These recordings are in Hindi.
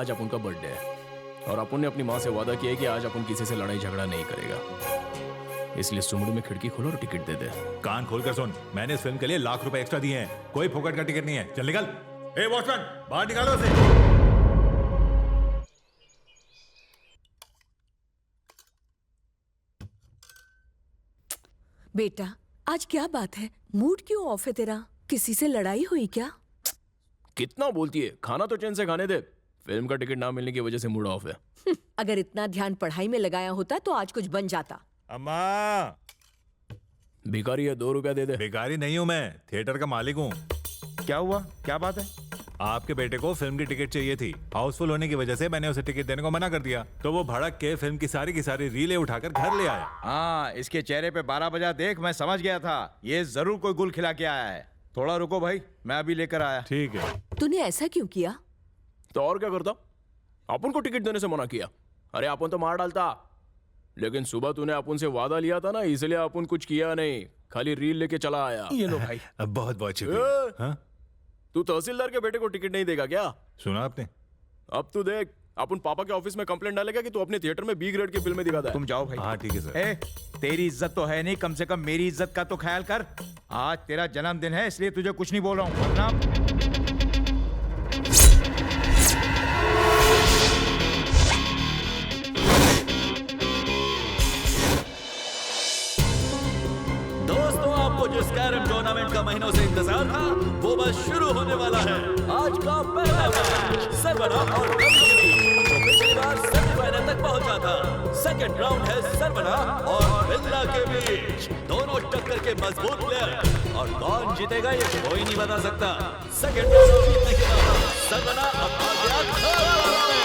आज अपन का बर्थडे है और अपन ने अपनी माँ से वादा किया है कि आज अपन किसी से लड़ाई झगड़ा नहीं करेगा। इसलिए सुमड़ू में खिड़की खोलो और टिकट दे दे। कान खोल कर सुन, मैंने इस फिल्म के लिए लाख रुपए एक्स्ट्रा दिए हैं, कोई फोकट का टिकट नहीं है। चल निकल। ए वॉचमैन, बाहर निकालो उसे। बेटा आज क्या बात है, मूड क्यों ऑफ है तेरा? किसी से लड़ाई हुई क्या? कितना बोलती है, खाना तो चैन से खाने दे। फिल्म का टिकट ना मिलने की वजह से मूड ऑफ है। अगर इतना ध्यान पढ़ाई में लगाया होता तो आज कुछ बन जाता। अम्मा, भिखारी है, 2 रुपया दे दे। भिखारी नहीं हूं मैं, थिएटर का मालिक हूँ। क्या हुआ, क्या बात है? आपके बेटे को फिल्म की टिकट चाहिए थी, हाउसफुल होने की वजह से मैंने उसे टिकट देने को मना कर दिया, तो वो भड़क के फिल्म की सारी रीलें उठाकर घर ले आया। हाँ, इसके चेहरे पे 12 बजा देख मैं समझ गया था, ये जरूर कोई गुल खिला के आया है। थोड़ा रुको भाई, मैं अभी लेकर आया। ठीक है। तूने ऐसा क्यों किया? तो और क्या करता, अपन को टिकट देने से मना किया। अरे अपन तो मार डालता, लेकिन सुबह तूने अपन से वादा लिया था ना, इसलिए अपन कुछ किया नहीं, खाली रील लेके चला आया। ये लो भाई। बहुत बहुत शुक्रिया। हाँ? तू तहसीलदार के बेटे को टिकट नहीं देगा क्या? सुना आपने? अब तू देख, अपन पापा के ऑफिस में कंप्लेंट डालेगा कि तू अपने थिएटर में बी ग्रेड की फिल्में दिखाता है। तुम जाओ भाई। हाँ ठीक है सर। ए, तेरी इज्जत तो है नहीं, कम से कम मेरी इज्जत का तो ख्याल कर। आज तेरा जन्मदिन है इसलिए तुझे कुछ नहीं बोल रहा हूँ, वरना जिस कैरम टूर्नामेंट का महीनों से इंतजार था वो बस शुरू होने वाला है। आज का पहला मैच सरवना और डब्ल्यू के बीच, जो पिछली बार सेमीफाइनल तक पहुंचा था। सेकंड राउंड है सरवना और बिल्ला के बीच, दोनों टक्कर के मजबूत प्लेयर, और कौन जीतेगा ये कोई नहीं बता सकता। सेकंड राउंड जीतने के बाद सरवना अब आ गया थर्ड राउंड में।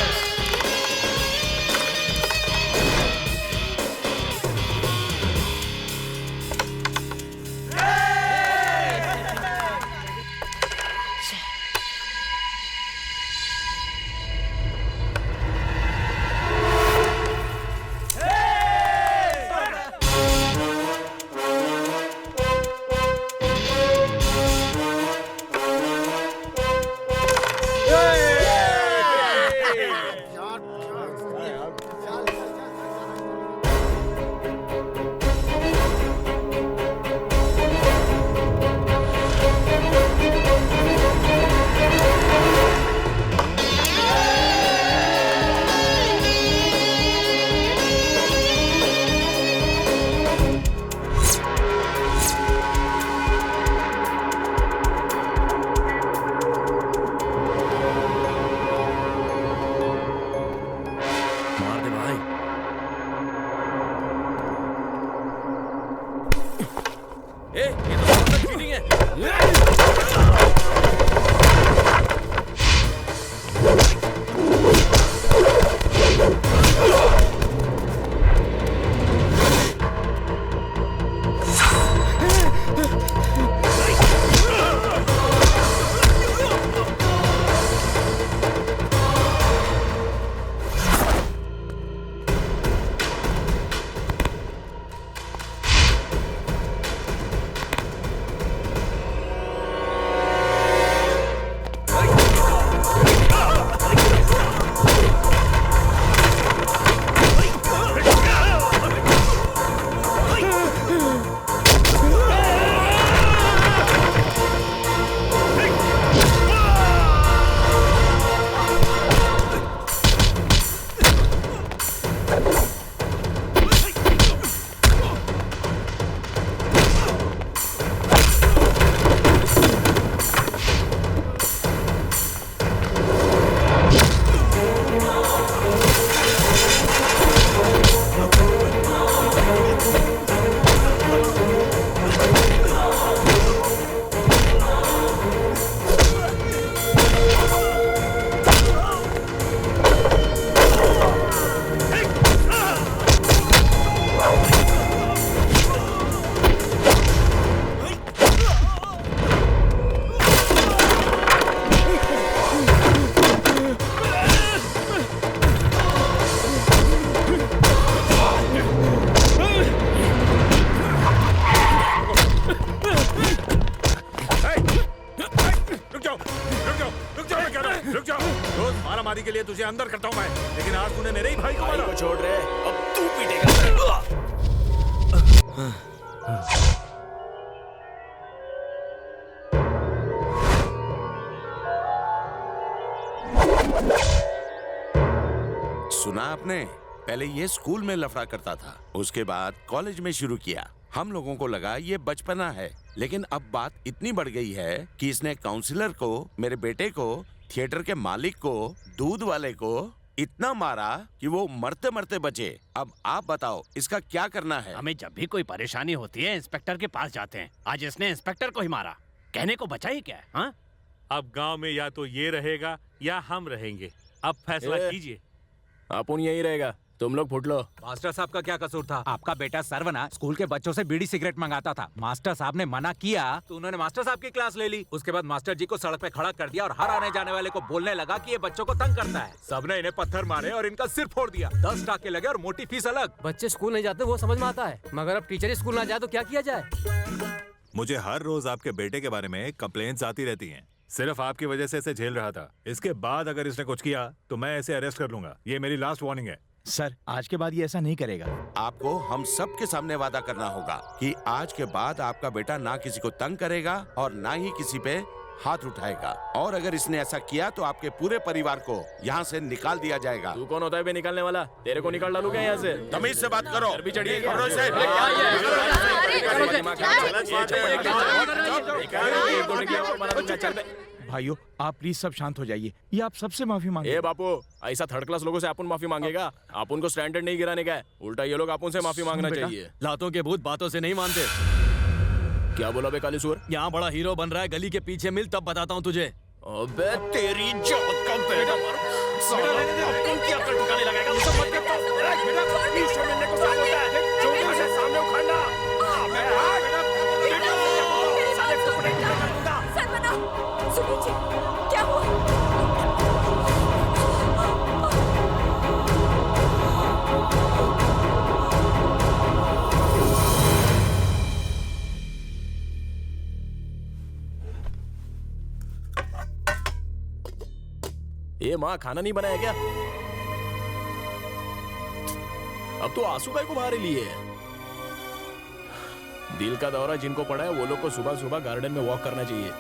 रुक जाओ, मैं कह रहा हूँ, रुक जाओ। रोज मारामारी के लिए तुझे अंदर करता हूँ मैं, लेकिन आज तूने मेरे ही भाई को भाई मारा। को छोड़ रहे, अब तू पीटेगा। सुना आपने? पहले ये स्कूल में लफड़ा करता था, उसके बाद कॉलेज में शुरू किया। हम लोगों को लगा ये बचपना है, लेकिन अब बात इतनी बढ़ गई है कि इसने काउंसलर को, मेरे बेटे को, थिएटर के मालिक को, दूध वाले को इतना मारा कि वो मरते मरते बचे। अब आप बताओ इसका क्या करना है? हमें जब भी कोई परेशानी होती है इंस्पेक्टर के पास जाते हैं। आज इसने इंस्पेक्टर को ही मारा, कहने को बचा ही क्या है? हाँ? अब गांव में या तो ये रहेगा या हम रहेंगे। अब फैसला कीजिए। अपुन यही रहेगा, तुम लोग फुट लो। मास्टर साहब का क्या कसूर था? आपका बेटा सर्वना स्कूल के बच्चों से बीड़ी सिगरेट मंगाता था। मास्टर साहब ने मना किया तो उन्होंने मास्टर साहब की क्लास ले ली। उसके बाद मास्टर जी को सड़क पे खड़ा कर दिया और हर आने जाने वाले को बोलने लगा कि ये बच्चों को तंग करता है। सबने इन्हें पत्थर मारे और इनका सिर फोड़ दिया। 10 टाके लगे और मोटी फीस अलग। बच्चे स्कूल नहीं जाते वो समझ में आता है, मगर अब टीचर ही स्कूल ना जाए तो क्या किया जाए? मुझे हर रोज आपके बेटे के बारे में कंप्लेंट्स आती रहती हैं। सिर्फ आपकी वजह से इसे झेल रहा था। इसके बाद अगर इसने कुछ किया तो मैं इसे अरेस्ट कर लूंगा। ये मेरी लास्ट वार्निंग है। सर, आज के बाद ये ऐसा नहीं करेगा। आपको हम सब के सामने वादा करना होगा कि आज के बाद आपका बेटा ना किसी को तंग करेगा और ना ही किसी पे हाथ उठाएगा। और अगर इसने ऐसा किया तो आपके पूरे परिवार को यहाँ से निकाल दिया जाएगा। तू कौन होता है बे निकालने वाला? तेरे को निकाल डालू क्या यहाँ से? तमीज से बात करो। भी चढ़िए। पकड़ो इसे। भाइयों, आप प्लीज सब शांत हो जाइए। ये आप सबसे माफी मांगे। ए बापू, ऐसा थर्ड क्लास लोगों से अपन माफी मांगेगा? अपन को स्टैंडर्ड नहीं गिराने का है, उल्टा ये लोग अपन से माफी मांगना बेटा। चाहिए। लातों के भूत बातों से नहीं मानते। क्या बोला बे काली सुअर? यहाँ बड़ा हीरो बन रहा है, गली के पीछे मिल तब बताता हूँ तुझे। अबे तेरी जात का बेटा मारो। साला अपन की अकल ठिकाने लगाएगा। मुझे मत करता। बेटा पीछे मिलने को साथ होता है, चोटी से सामने उखाड़ना। अबे साले तो पड़े क्या कर दूंगा। सर्वना, सुनील जी, क्या हुआ? ए माँ, खाना नहीं बनाया क्या? अब तो आंसू काहे को बाहर लिए है? दिल का दौरा जिनको पड़ा है वो लोग को सुबह सुबह गार्डन में वॉक करना चाहिए।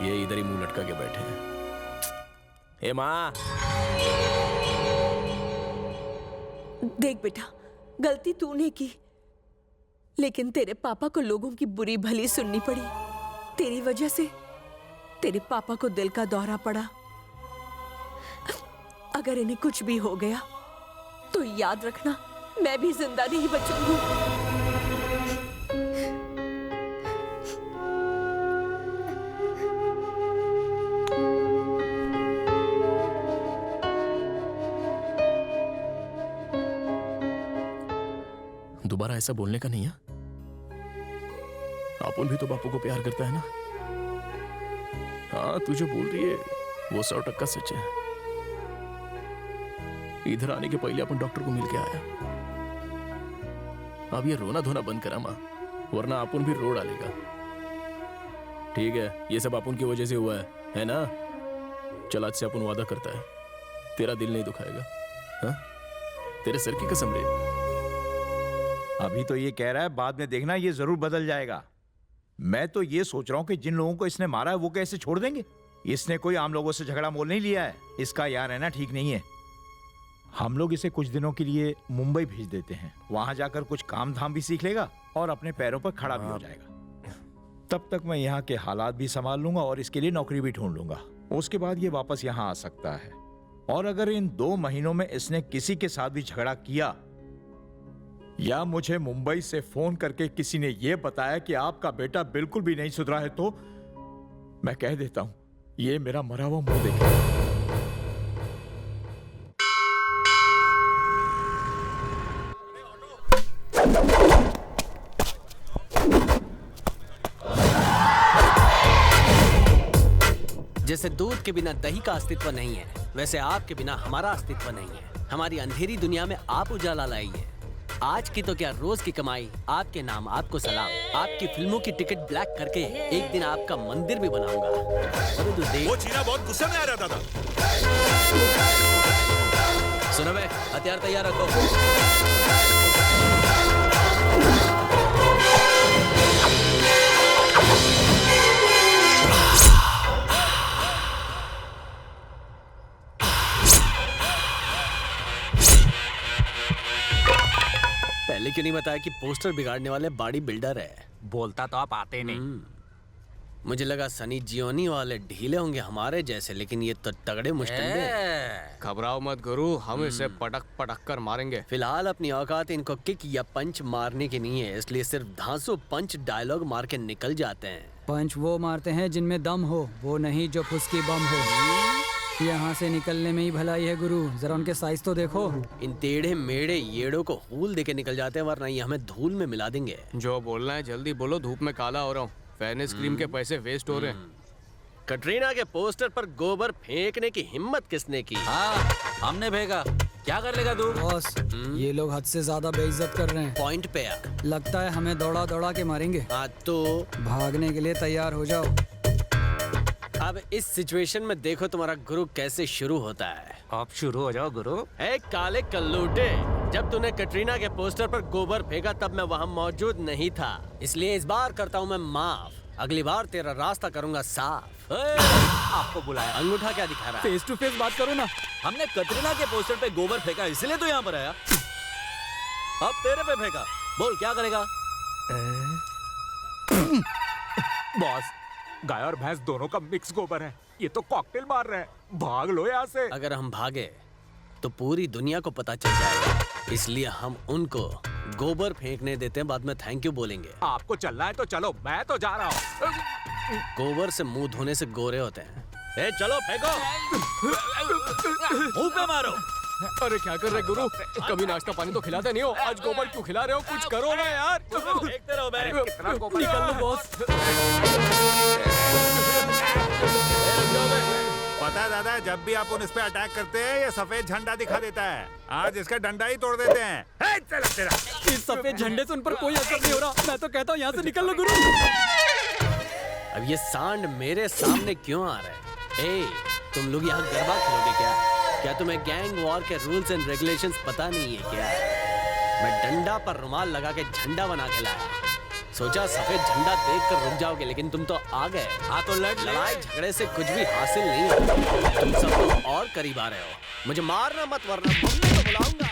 ये इधर ही मुंह लटका के बैठे हैं। ए माँ, देख बेटा, गलती तूने की, लेकिन तेरे पापा को लोगों की बुरी भली सुननी पड़ी। तेरी वजह से तेरे पापा को दिल का दौरा पड़ा। अगर इन्हें कुछ भी हो गया तो याद रखना, मैं भी जिंदा नहीं बचूंगी। दोबारा ऐसा बोलने का नहीं है। अपन भी तो बापू को प्यार करता है ना। हाँ, तू जो बोल रही है वो 100% सच है। इधर आने के पहले अपन डॉक्टर को मिल के आया। अब ये रोना धोना बंद करा माँ, वरना अपन भी रो डालेगा। ठीक है, ये सब अपन की वजह से हुआ है ना? चल, आज से अपन वादा करता है, तेरा दिल नहीं दुखाएगा। हाँ? तेरे सर की कसम रे। अभी तो ये कह रहा है, बाद में देखना ये जरूर बदल जाएगा। मैं तो ये सोच रहा हूँ कि जिन लोगों को इसने मारा है वो कैसे छोड़ देंगे। इसने कोई आम लोगों से झगड़ा मोल नहीं लिया है। इसका यहाँ रहना ठीक नहीं है। हम लोग इसे कुछ दिनों के लिए मुंबई भेज देते हैं। वहां जाकर कुछ काम धाम भी सीख लेगा और अपने पैरों पर खड़ा भी हो जाएगा। तब तक मैं यहाँ के हालात भी संभाल लूंगा और इसके लिए नौकरी भी ढूंढ लूंगा। उसके बाद ये वापस यहाँ आ सकता है। और अगर इन 2 महीनों में इसने किसी के साथ भी झगड़ा किया या मुझे मुंबई से फोन करके किसी ने यह बताया कि आपका बेटा बिल्कुल भी नहीं सुधरा है, तो मैं कह देता हूं, ये मेरा मरा हुआ मुंह देखेगा। जैसे दूध के बिना दही का अस्तित्व नहीं है, वैसे आपके बिना हमारा अस्तित्व नहीं है। हमारी अंधेरी दुनिया में आप उजाला लाइए। आज की तो क्या रोज की कमाई, आपके नाम आपको सलाम। आपकी फिल्मों की टिकट ब्लैक करके एक दिन आपका मंदिर भी बनाऊंगा। वो चीना बहुत गुस्से में आ रहा था। सुनो बे, हथियार तैयार रखो। पहले क्यों नहीं बताया कि पोस्टर बिगाड़ने वाले बॉडी बिल्डर है? बोलता तो आप आते नहीं। मुझे लगा सनी जियोनी वाले ढीले होंगे हमारे जैसे, लेकिन ये तो तगड़े मुश्किल। घबराओ मत गुरु, हम इसे पटक पटक कर मारेंगे। फिलहाल अपनी औकात इनको किक या पंच मारने की नहीं है, इसलिए सिर्फ धांसू पंच डायलॉग मार के निकल जाते हैं। पंच वो मारते हैं जिनमें दम हो, वो नहीं जो फुसकी बम हो। यहाँ से निकलने में ही भलाई है गुरु, जरा उनके साइज तो देखो। इन टेढ़े मेढ़े येड़ों को हूल देके निकल जाते हैं, वरना ये हमें धूल में मिला देंगे। जो बोलना है जल्दी बोलो, धूप में काला हो रहा हूँ। फेयरनेस क्रीम के पैसे वेस्ट हो रहे हैं। कटरीना के पोस्टर पर गोबर फेंकने की हिम्मत किसने की? हाँ, हमने भेगा। क्या कर लेगा तू? बॉस, ये लोग हद से ज्यादा बेइज्जत कर रहे हैं। पॉइंट पे आ। लगता है हमें दौड़ा दौड़ा के मारेंगे। हाँ तो भागने के लिए तैयार हो जाओ। अब इस सिचुएशन में देखो तुम्हारा गुरु कैसे शुरू होता है। आप शुरू हो जाओ गुरु। ए काले कल्लूटे, जब तूने कटरीना के पोस्टर पर गोबर फेंका तब मैं वहाँ मौजूद नहीं था, इसलिए इस बार करता हूँ मैं माफ। अगली बार तेरा रास्ता करूंगा साफ। आपको बुलाया। अंगूठा क्या दिखा रहा है? फेस टू फेस बात करो ना। हमने कटरीना के पोस्टर पे गोबर फेंका, इसलिए तो यहाँ पर आया। अब तेरे पे फेंका, बोल क्या करेगा? बॉस, गाय और भैंस दोनों का मिक्स गोबर है, ये तो कॉकटेल मार रहे हैं। भाग लो यहाँ से। अगर हम भागे तो पूरी दुनिया को पता चल जाएगा, इसलिए हम उनको गोबर फेंकने देते हैं, बाद में थैंक यू बोलेंगे। आपको चलना है तो चलो, मैं तो जा रहा हूँ। गोबर से मुंह धोने से गोरे होते हैं। ए चलो फेंको, मुंह पे मारो। अरे क्या कर रहे गुरु, कभी नाश्ता पानी तो खिलाते नहीं हो, आज गोबर क्यों खिला रहे हो? कुछ करो ना यार। फेंकते रहो बे। कितना गोबर निकल लो बॉस। पता है दादा, जब भी आप उन इस पे अटैक करते हैं ये सफेद झंडा दिखा देता है। आज इसका डंडा ही तोड़ देते हैं। हे, चला तेरा। इस सफेद झंडे से उन पर कोई असर नहीं हो रहा। मैं तो कहता हूँ यहाँ से निकल लो गुरु। अब ये सांड मेरे सामने क्यों आ रहा है? ए, तुम लोग यहाँ गरबा खेलोगे क्या? क्या तुम्हें गैंग वॉर के रूल्स एंड रेगुलेशंस पता नहीं है क्या? मैं डंडा पर रुमाल लगा के झंडा बना के लाया, सोचा सफेद झंडा देखकर रुक जाओगे, लेकिन तुम तो आ गए। हाँ तो लड़ाई झगड़े से कुछ भी हासिल नहीं होता। तुम सब तो और करीब आ रहे हो। मुझे मारना मत, वरना मम्मी को बुलाऊंगा।